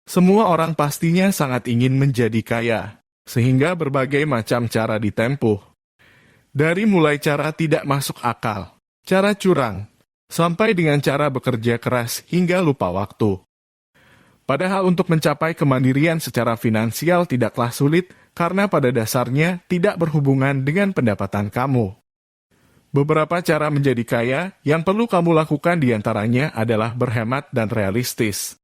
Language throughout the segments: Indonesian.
Semua orang pastinya sangat ingin menjadi kaya, sehingga berbagai macam cara ditempuh. Dari mulai cara tidak masuk akal, cara curang, sampai dengan cara bekerja keras hingga lupa waktu. Padahal untuk mencapai kemandirian secara finansial tidaklah sulit karena pada dasarnya tidak berhubungan dengan pendapatan kamu. Beberapa cara menjadi kaya yang perlu kamu lakukan diantaranya adalah berhemat dan realistis.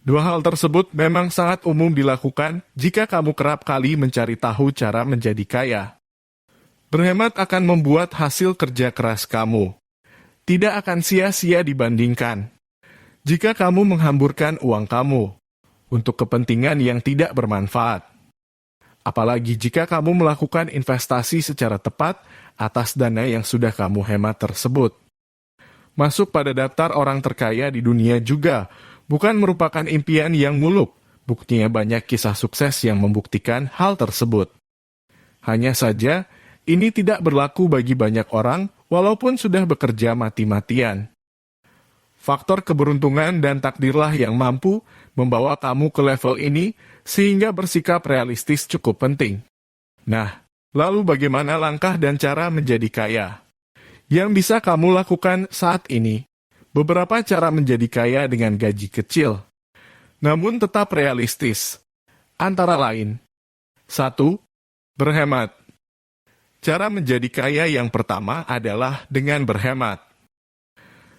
Dua hal tersebut memang sangat umum dilakukan jika kamu kerap kali mencari tahu cara menjadi kaya. Berhemat akan membuat hasil kerja keras kamu tidak akan sia-sia dibandingkan jika kamu menghamburkan uang kamu untuk kepentingan yang tidak bermanfaat. Apalagi jika kamu melakukan investasi secara tepat atas dana yang sudah kamu hemat tersebut. Masuk pada daftar orang terkaya di dunia juga bukan merupakan impian yang muluk. Buktinya banyak kisah sukses yang membuktikan hal tersebut. Hanya saja, ini tidak berlaku bagi banyak orang walaupun sudah bekerja mati-matian. Faktor keberuntungan dan takdirlah yang mampu membawa kamu ke level ini sehingga bersikap realistis cukup penting. Nah, lalu bagaimana langkah dan cara menjadi kaya? Yang bisa kamu lakukan saat ini, beberapa cara menjadi kaya dengan gaji kecil, namun tetap realistis. Antara lain, 1. Berhemat. Cara menjadi kaya yang pertama adalah dengan berhemat.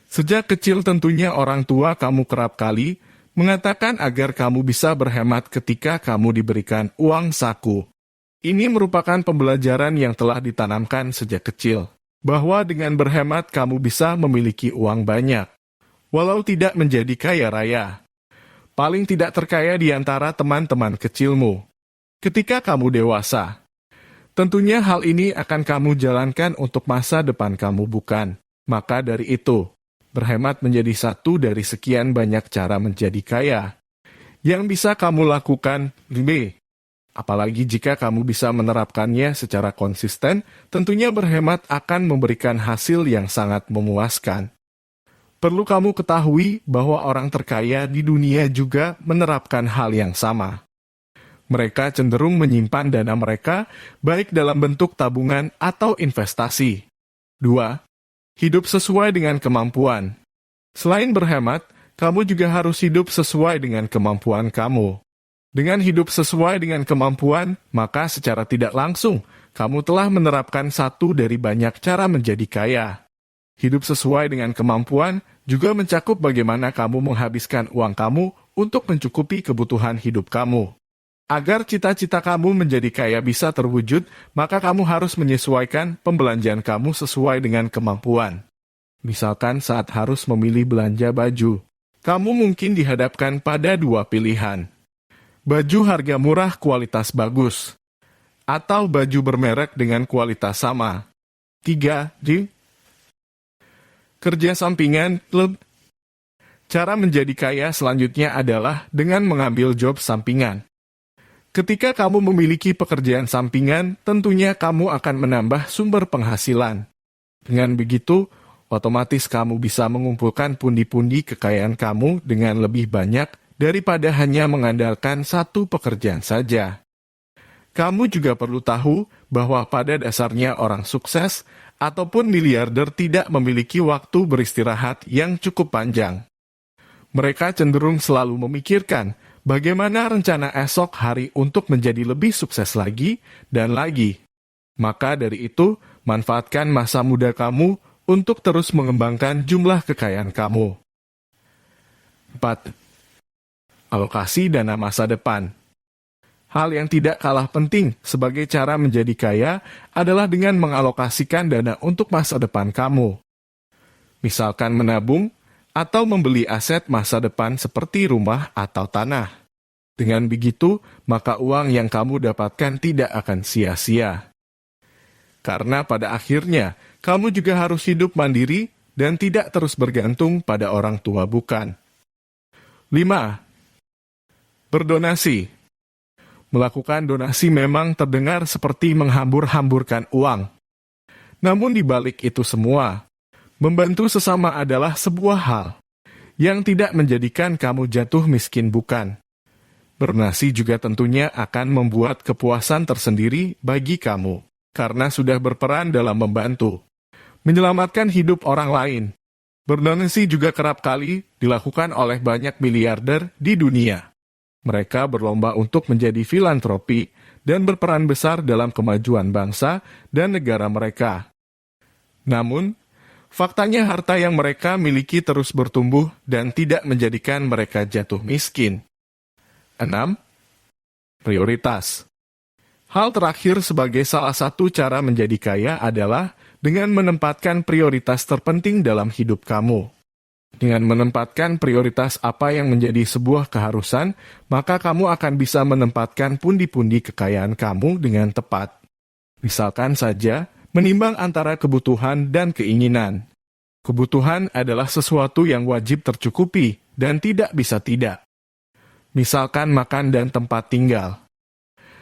Sejak kecil tentunya orang tua kamu kerap kali mengatakan agar kamu bisa berhemat ketika kamu diberikan uang saku. Ini merupakan pembelajaran yang telah ditanamkan sejak kecil, bahwa dengan berhemat kamu bisa memiliki uang banyak, walau tidak menjadi kaya raya. Paling tidak terkaya di antara teman-teman kecilmu. Ketika kamu dewasa, tentunya hal ini akan kamu jalankan untuk masa depan kamu bukan. Maka dari itu, berhemat menjadi satu dari sekian banyak cara menjadi kaya yang bisa kamu lakukan. B. Apalagi jika kamu bisa menerapkannya secara konsisten, tentunya berhemat akan memberikan hasil yang sangat memuaskan. Perlu kamu ketahui bahwa orang terkaya di dunia juga menerapkan hal yang sama. Mereka cenderung menyimpan dana mereka baik dalam bentuk tabungan atau investasi. 2. Hidup sesuai dengan kemampuan. Selain berhemat, kamu juga harus hidup sesuai dengan kemampuan kamu. Dengan hidup sesuai dengan kemampuan, maka secara tidak langsung, kamu telah menerapkan satu dari banyak cara menjadi kaya. Hidup sesuai dengan kemampuan juga mencakup bagaimana kamu menghabiskan uang kamu untuk mencukupi kebutuhan hidup kamu. Agar cita-cita kamu menjadi kaya bisa terwujud, maka kamu harus menyesuaikan pembelanjaan kamu sesuai dengan kemampuan. Misalkan saat harus memilih belanja baju, kamu mungkin dihadapkan pada dua pilihan. Baju harga murah kualitas bagus, atau baju bermerek dengan kualitas sama. 3. Kerja sampingan. Cara menjadi kaya selanjutnya adalah dengan mengambil job sampingan. Ketika kamu memiliki pekerjaan sampingan, tentunya kamu akan menambah sumber penghasilan. Dengan begitu, otomatis kamu bisa mengumpulkan pundi-pundi kekayaan kamu dengan lebih banyak daripada hanya mengandalkan satu pekerjaan saja. Kamu juga perlu tahu bahwa pada dasarnya orang sukses ataupun miliarder tidak memiliki waktu beristirahat yang cukup panjang. Mereka cenderung selalu memikirkan bagaimana rencana esok hari untuk menjadi lebih sukses lagi dan lagi. Maka dari itu, manfaatkan masa muda kamu untuk terus mengembangkan jumlah kekayaan kamu. 4. Alokasi dana masa depan. Hal yang tidak kalah penting sebagai cara menjadi kaya adalah dengan mengalokasikan dana untuk masa depan kamu. Misalkan menabung, atau membeli aset masa depan seperti rumah atau tanah. Dengan begitu, maka uang yang kamu dapatkan tidak akan sia-sia. Karena pada akhirnya, kamu juga harus hidup mandiri dan tidak terus bergantung pada orang tua bukan. 5. Berdonasi. Melakukan donasi memang terdengar seperti menghambur-hamburkan uang. Namun di balik itu semua, membantu sesama adalah sebuah hal yang tidak menjadikan kamu jatuh miskin, bukan. Bernasi juga tentunya akan membuat kepuasan tersendiri bagi kamu, karena sudah berperan dalam membantu menyelamatkan hidup orang lain. Berdonasi juga kerap kali dilakukan oleh banyak miliarder di dunia. Mereka berlomba untuk menjadi filantropi dan berperan besar dalam kemajuan bangsa dan negara mereka. Namun, faktanya harta yang mereka miliki terus bertumbuh dan tidak menjadikan mereka jatuh miskin. 6. Prioritas. Hal terakhir sebagai salah satu cara menjadi kaya adalah dengan menempatkan prioritas terpenting dalam hidup kamu. Dengan menempatkan prioritas apa yang menjadi sebuah keharusan, maka kamu akan bisa menempatkan pundi-pundi kekayaan kamu dengan tepat. Misalkan saja, menimbang antara kebutuhan dan keinginan. Kebutuhan adalah sesuatu yang wajib tercukupi dan tidak bisa tidak. Misalkan makan dan tempat tinggal.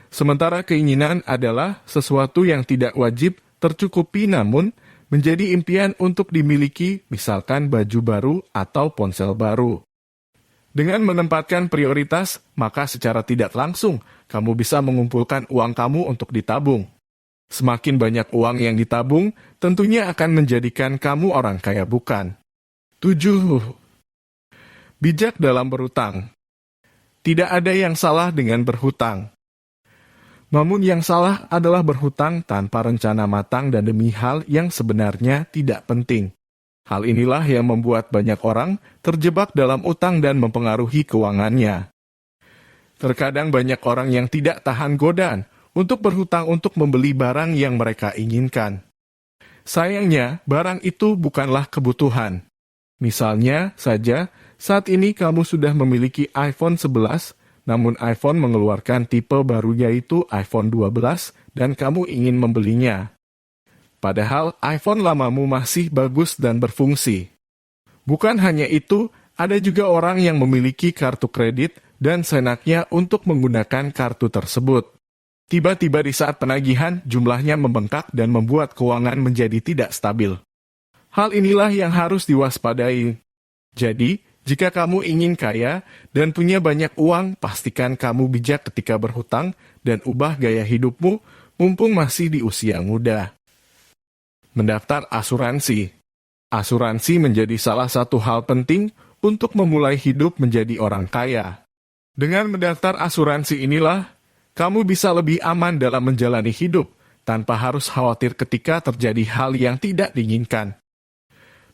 Sementara keinginan adalah sesuatu yang tidak wajib tercukupi namun menjadi impian untuk dimiliki, misalkan baju baru atau ponsel baru. Dengan menempatkan prioritas, maka secara tidak langsung kamu bisa mengumpulkan uang kamu untuk ditabung. Semakin banyak uang yang ditabung, tentunya akan menjadikan kamu orang kaya, bukan? 7. Bijak dalam berhutang. Tidak ada yang salah dengan berhutang. Namun yang salah adalah berhutang tanpa rencana matang dan demi hal yang sebenarnya tidak penting. Hal inilah yang membuat banyak orang terjebak dalam utang dan mempengaruhi keuangannya. Terkadang banyak orang yang tidak tahan godaan untuk berhutang untuk membeli barang yang mereka inginkan. Sayangnya, barang itu bukanlah kebutuhan. Misalnya saja, saat ini kamu sudah memiliki iPhone 11, namun iPhone mengeluarkan tipe baru yaitu iPhone 12 dan kamu ingin membelinya. Padahal iPhone lamamu masih bagus dan berfungsi. Bukan hanya itu, ada juga orang yang memiliki kartu kredit dan seenaknya untuk menggunakan kartu tersebut. Tiba-tiba di saat penagihan, jumlahnya membengkak dan membuat keuangan menjadi tidak stabil. Hal inilah yang harus diwaspadai. Jadi, jika kamu ingin kaya dan punya banyak uang, pastikan kamu bijak ketika berhutang dan ubah gaya hidupmu mumpung masih di usia muda. Mendaftar asuransi. Asuransi menjadi salah satu hal penting untuk memulai hidup menjadi orang kaya. Dengan mendaftar asuransi inilah, kamu bisa lebih aman dalam menjalani hidup tanpa harus khawatir ketika terjadi hal yang tidak diinginkan.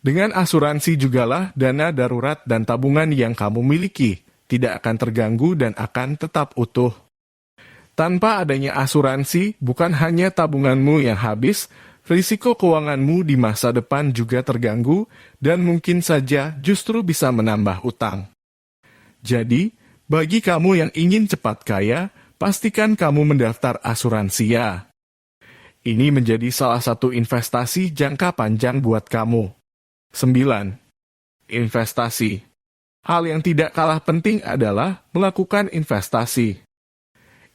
Dengan asuransi jugalah dana darurat dan tabungan yang kamu miliki tidak akan terganggu dan akan tetap utuh. Tanpa adanya asuransi, bukan hanya tabunganmu yang habis, risiko keuanganmu di masa depan juga terganggu dan mungkin saja justru bisa menambah utang. Jadi, bagi kamu yang ingin cepat kaya, pastikan kamu mendaftar asuransi ya. Ini menjadi salah satu investasi jangka panjang buat kamu. 9. Investasi. Hal yang tidak kalah penting adalah melakukan investasi.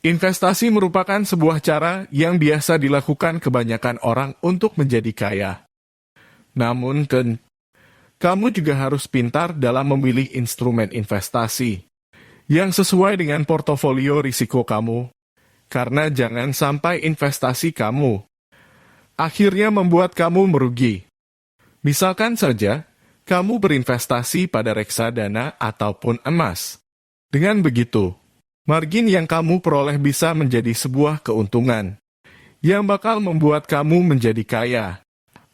Investasi merupakan sebuah cara yang biasa dilakukan kebanyakan orang untuk menjadi kaya. Namun, kamu juga harus pintar dalam memilih instrumen investasi yang sesuai dengan portofolio risiko kamu. Karena jangan sampai investasi kamu akhirnya membuat kamu merugi. Misalkan saja, kamu berinvestasi pada reksadana ataupun emas. Dengan begitu, margin yang kamu peroleh bisa menjadi sebuah keuntungan yang bakal membuat kamu menjadi kaya.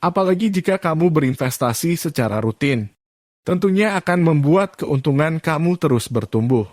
Apalagi jika kamu berinvestasi secara rutin, tentunya akan membuat keuntungan kamu terus bertumbuh.